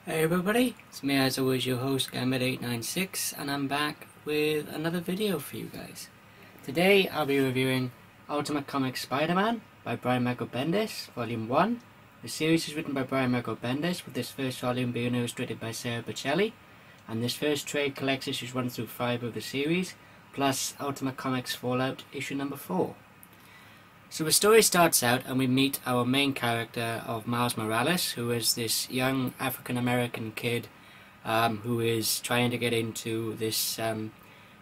Hey everybody, it's me as always, your host Gambit896, and I'm back with another video for you guys. Today I'll be reviewing Ultimate Comics Spider-Man by Brian Michael Bendis, Volume 1. The series is written by Brian Michael Bendis, with this first volume being illustrated by Sarah Pichelli, and this first trade collects issues 1 through 5 of the series, plus Ultimate Comics Fallout issue number 4. So the story starts out and we meet our main character of Miles Morales, who is this young African-American kid who is trying to get into this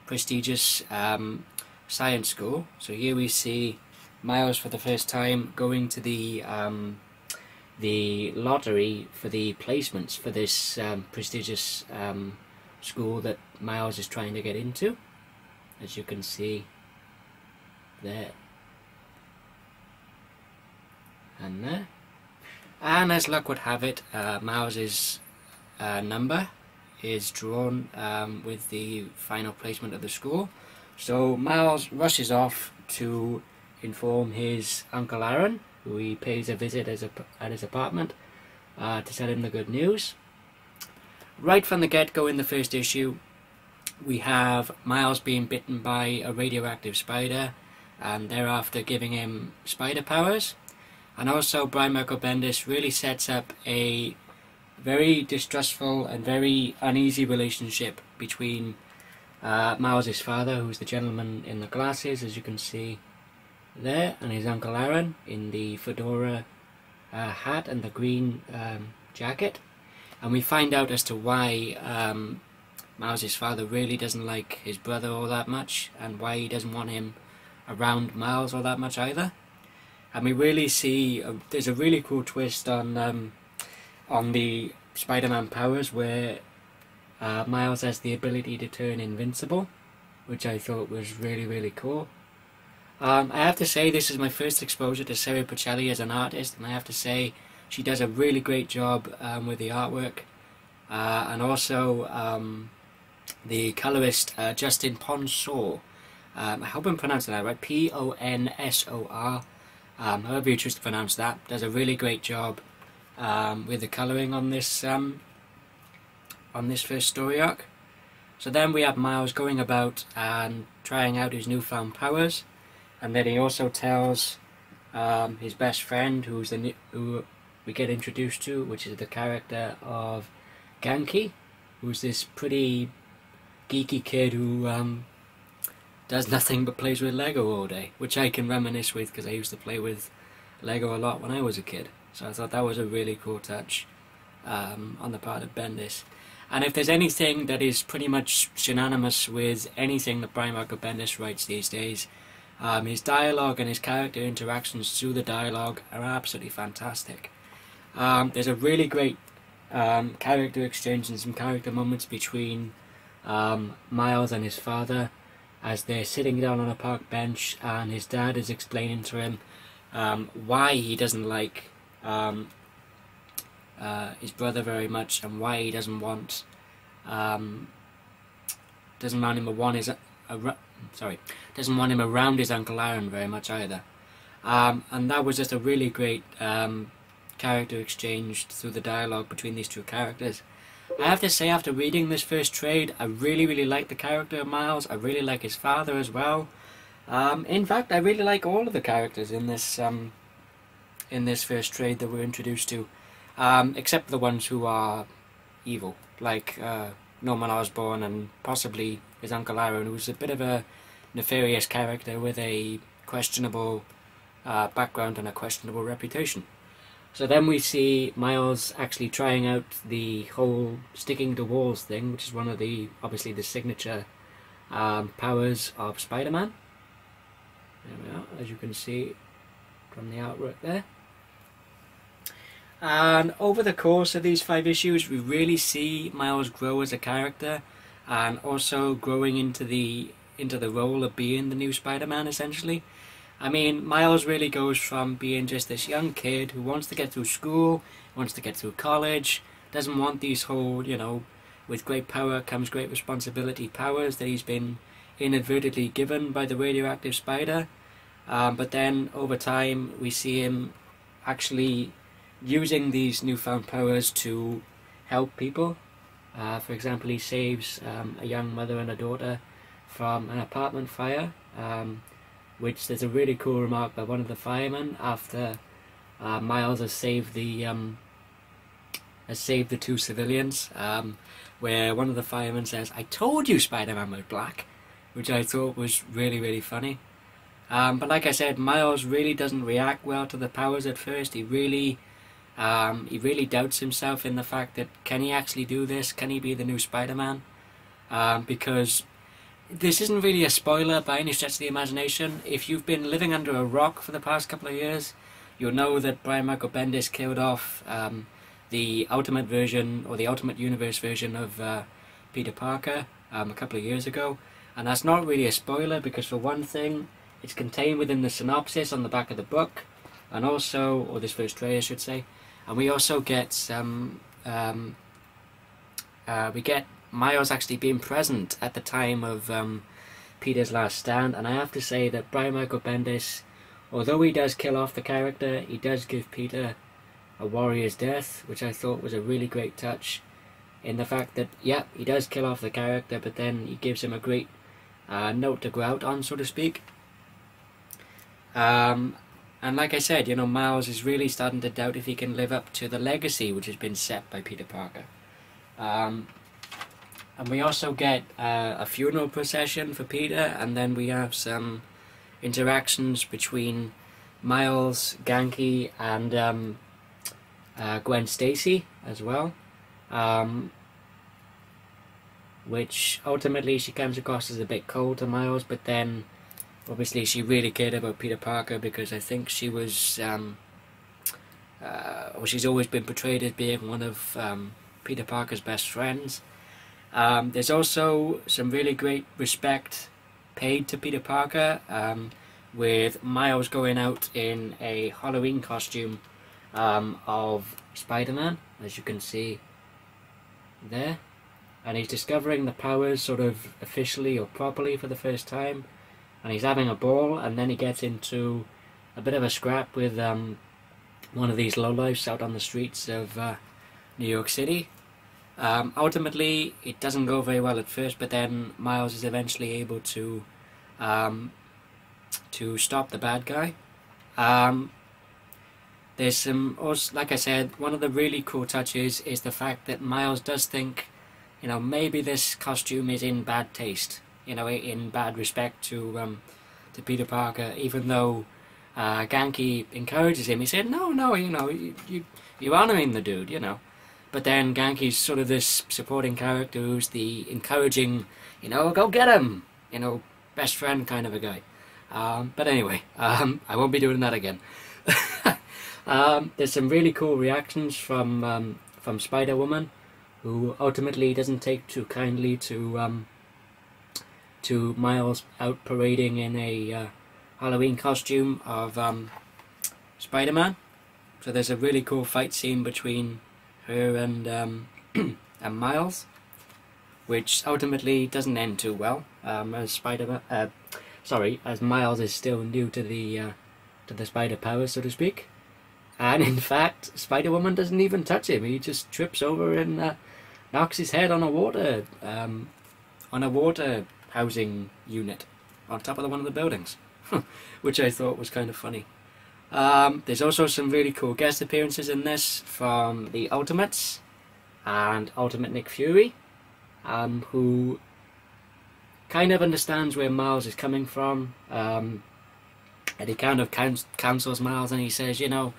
prestigious science school. So here we see Miles for the first time going to the lottery for the placements for this prestigious school that Miles is trying to get into, as you can see there. And there. And as luck would have it, Miles's number is drawn with the final placement of the school. So Miles rushes off to inform his Uncle Aaron, who he pays a visit at his apartment, to tell him the good news. Right from the get-go in the first issue, we have Miles being bitten by a radioactive spider, and thereafter giving him spider powers. And also Brian Michael Bendis really sets up a very distrustful and very uneasy relationship between Miles' father, who's the gentleman in the glasses, as you can see there, and his Uncle Aaron in the fedora hat and the green jacket. And we find out as to why Miles' father really doesn't like his brother all that much, and why he doesn't want him around Miles all that much either. And we really see there's a really cool twist on the Spider-Man powers, where Miles has the ability to turn invincible, which I thought was really cool. I have to say, this is my first exposure to Sarah Pichelli as an artist, and I have to say she does a really great job with the artwork, and also the colorist Justin Ponsor. I hope I'm pronouncing that right. Ponsor. However you choose to pronounce that, does a really great job with the colouring on this first story arc. So then we have Miles going about and trying out his newfound powers, and then he also tells his best friend, who we get introduced to, which is the character of Thankyou, who's this pretty geeky kid who does nothing but plays with Lego all day, which I can reminisce with because I used to play with Lego a lot when I was a kid. So I thought that was a really cool touch on the part of Bendis. And if there's anything that is pretty much synonymous with anything that Brian Michael Bendis writes these days, his dialogue and his character interactions through the dialogue are absolutely fantastic. There's a really great character exchange and some character moments between Miles and his father, as they're sitting down on a park bench and his dad is explaining to him why he doesn't like his brother very much, and why he doesn't want him around his Uncle Aaron very much either. And that was just a really great character exchange through the dialogue between these two characters. I have to say, after reading this first trade, I really like the character of Miles. I really like his father as well. In fact, I really like all of the characters in this first trade that we're introduced to, except for the ones who are evil, like Norman Osborn and possibly his Uncle Aaron, who's a bit of a nefarious character with a questionable background and a questionable reputation. So then we see Miles actually trying out the whole sticking to walls thing, which is one of obviously the signature powers of Spider-Man. There we are, as you can see from the artwork there. And over the course of these 5 issues, we really see Miles grow as a character, and also growing into the role of being the new Spider-Man, essentially. I mean, Miles really goes from being just this young kid who wants to get through school, wants to get through college, doesn't want these whole, with great power comes great responsibility powers that he's been inadvertently given by the radioactive spider. But then, over time, we see him actually using these newfound powers to help people. For example, he saves a young mother and a daughter from an apartment fire, which there's a really cool remark by one of the firemen after Miles has saved the two civilians, where one of the firemen says, "I told you Spider-Man was black," which I thought was really, really funny. But like I said, Miles really doesn't react well to the powers at first. He really doubts himself in the fact that, can he actually do this? Can he be the new Spider-Man? Because this isn't really a spoiler by any stretch of the imagination. If you've been living under a rock for the past couple of years, you'll know that Brian Michael Bendis killed off the Ultimate version, or the Ultimate Universe version of Peter Parker a couple of years ago. And that's not really a spoiler because, for one thing, it's contained within the synopsis on the back of the book, and also, or this first trailer I should say, and we also get some, we get Miles actually being present at the time of Peter's last stand. And I have to say that Brian Michael Bendis, although he does kill off the character, he does give Peter a warrior's death, which I thought was a really great touch, in the fact that, yeah, he does kill off the character, but then he gives him a great note to go out on, so to speak. And like I said, you know, Miles is really starting to doubt if he can live up to the legacy which has been set by Peter Parker. And we also get a funeral procession for Peter, and then we have some interactions between Miles, Ganke, and Gwen Stacy as well, which ultimately she comes across as a bit cold to Miles, but then obviously she really cared about Peter Parker, because I think she was, or she's always been portrayed as being one of Peter Parker's best friends. There's also some really great respect paid to Peter Parker, with Miles going out in a Halloween costume of Spider-Man, as you can see there, and he's discovering the powers sort of officially or properly for the first time, and he's having a ball, and then he gets into a bit of a scrap with one of these lowlifes out on the streets of New York City. Ultimately, it doesn't go very well at first, but then Miles is eventually able to stop the bad guy. There's some, also, like I said, one of the really cool touches is the fact that Miles does think, you know, maybe this costume is in bad taste, you know, in bad respect to Peter Parker, even though Ganke encourages him. He said, no, you know, you're honouring the dude, you know. But then Ganke's sort of this supporting character who's the encouraging, you know, go get him, you know, best friend kind of a guy. But anyway, I won't be doing that again. There's some really cool reactions from Spider-Woman, who ultimately doesn't take too kindly to Miles out parading in a Halloween costume of Spider-Man. So there's a really cool fight scene between her and Miles, which ultimately doesn't end too well, as Miles is still new to the spider powers, so to speak. And in fact, Spider-Woman doesn't even touch him. He just trips over and knocks his head on a water housing unit on top of one of the buildings, which I thought was kind of funny. There's also some really cool guest appearances in this from the Ultimates and Ultimate Nick Fury, who kind of understands where Miles is coming from, and he kind of counsels Miles, and he says, you know,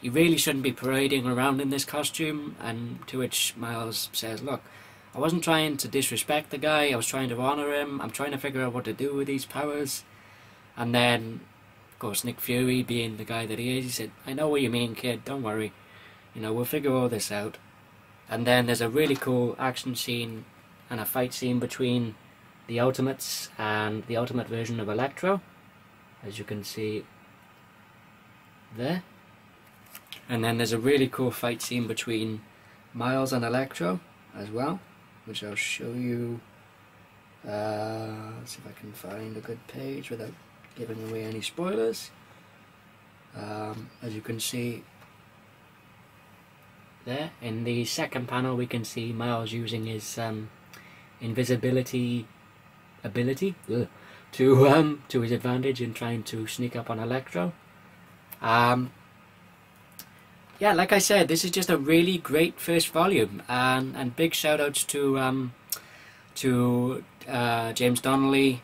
you really shouldn't be parading around in this costume. And to which Miles says, look, I wasn't trying to disrespect the guy, I was trying to honour him, I'm trying to figure out what to do with these powers. And then, of course, Nick Fury, being the guy that he is, he said, I know what you mean, kid, don't worry, you know, we'll figure all this out. And then there's a really cool action scene and a fight scene between the Ultimates and the Ultimate version of Electro, as you can see there. And then there's a really cool fight scene between Miles and Electro as well, which I'll show you. Let's see if I can find a good page without giving away any spoilers. As you can see there. In the second panel we can see Miles using his invisibility ability to his advantage in trying to sneak up on Electro. Yeah, like I said, this is just a really great first volume, and big shout outs to James Donnelly,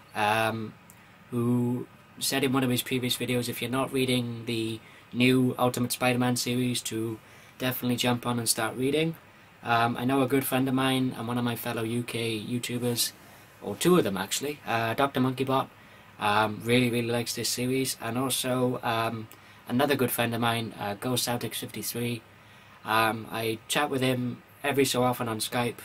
who said in one of his previous videos, if you're not reading the new Ultimate Spider-Man series, to definitely jump on and start reading. I know a good friend of mine and one of my fellow UK YouTubers, or two of them actually, Drmonkeybot, really likes this series, and also another good friend of mine, GoCeltics53. I chat with him every so often on Skype.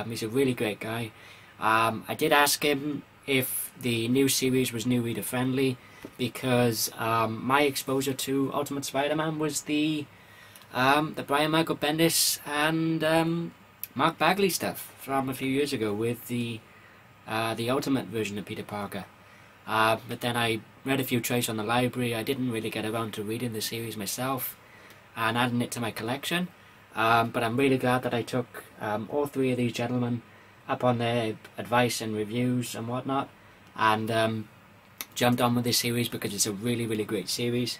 He's a really great guy. I did ask him if the new series was new reader friendly, because my exposure to Ultimate Spider-Man was the Brian Michael Bendis and Mark Bagley stuff from a few years ago with the Ultimate version of Peter Parker. But then I read a few trades on the library. I didn't really get around to reading the series myself and adding it to my collection. But I'm really glad that I took all three of these gentlemen up on their advice and reviews and whatnot, and jumped on with this series because it's a really great series.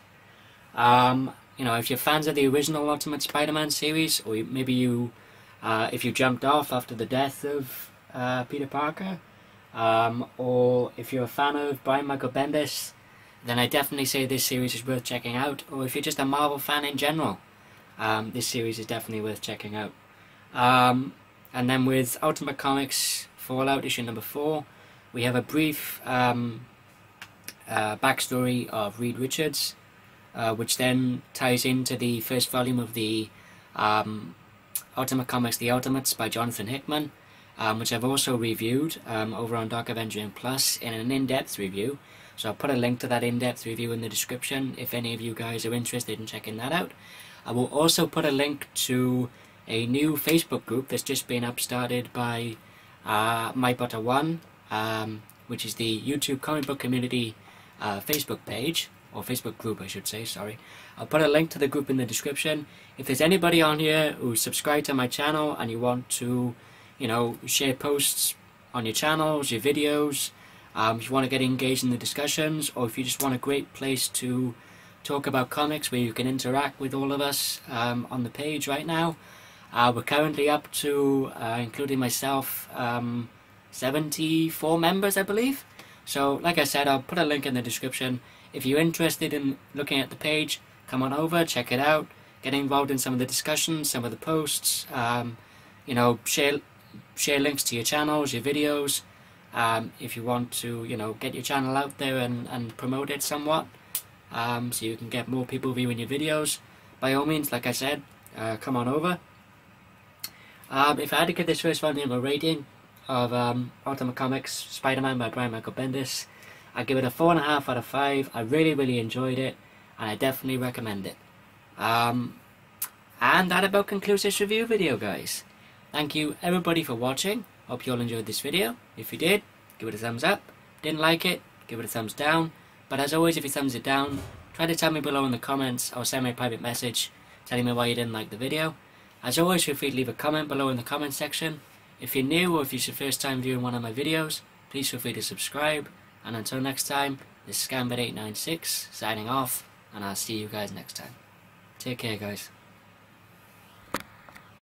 You know, if you're fans of the original Ultimate Spider-Man series, or maybe you, if you jumped off after the death of Peter Parker, or if you're a fan of Brian Michael Bendis, then I definitely say this series is worth checking out. Or if you're just a Marvel fan in general, this series is definitely worth checking out. And then with Ultimate Comics Fallout issue number 4, we have a brief backstory of Reed Richards, which then ties into the first volume of the Ultimate Comics The Ultimates by Jonathan Hickman, which I've also reviewed over on Dark Avengering Plus in an in-depth review. So I'll put a link to that in-depth review in the description if any of you guys are interested in checking that out. I will also put a link to a new Facebook group that's just been upstarted by MyButter1, which is the YouTube comic book community Facebook page, or Facebook group I should say, sorry. I'll put a link to the group in the description. If there's anybody on here who's subscribed to my channel and you want to, you know, share posts on your channels, your videos, if you want to get engaged in the discussions, or if you just want a great place to talk about comics where you can interact with all of us on the page right now. We're currently up to, including myself, 74 members, I believe. So, like I said, I'll put a link in the description. If you're interested in looking at the page, come on over, check it out, get involved in some of the discussions, some of the posts, you know, share links to your channels, your videos, if you want to, you know, get your channel out there and promote it somewhat, so you can get more people viewing your videos. By all means, like I said, come on over. If I had to give this first volume a rating of Ultimate Comics Spider-Man by Brian Michael Bendis, I'd give it a 4.5 out of 5. I really enjoyed it, and I definitely recommend it. And that about concludes this review video, guys. Thank you everybody for watching. Hope you all enjoyed this video. If you did, give it a thumbs up. Didn't like it, give it a thumbs down. But as always, if you thumbs it down, try to tell me below in the comments or send me a private message telling me why you didn't like the video. As always, feel free to leave a comment below in the comment section. If you're new or if it's your first time viewing one of my videos, please feel free to subscribe. And until next time, this is Scambit896 signing off, and I'll see you guys next time. Take care, guys.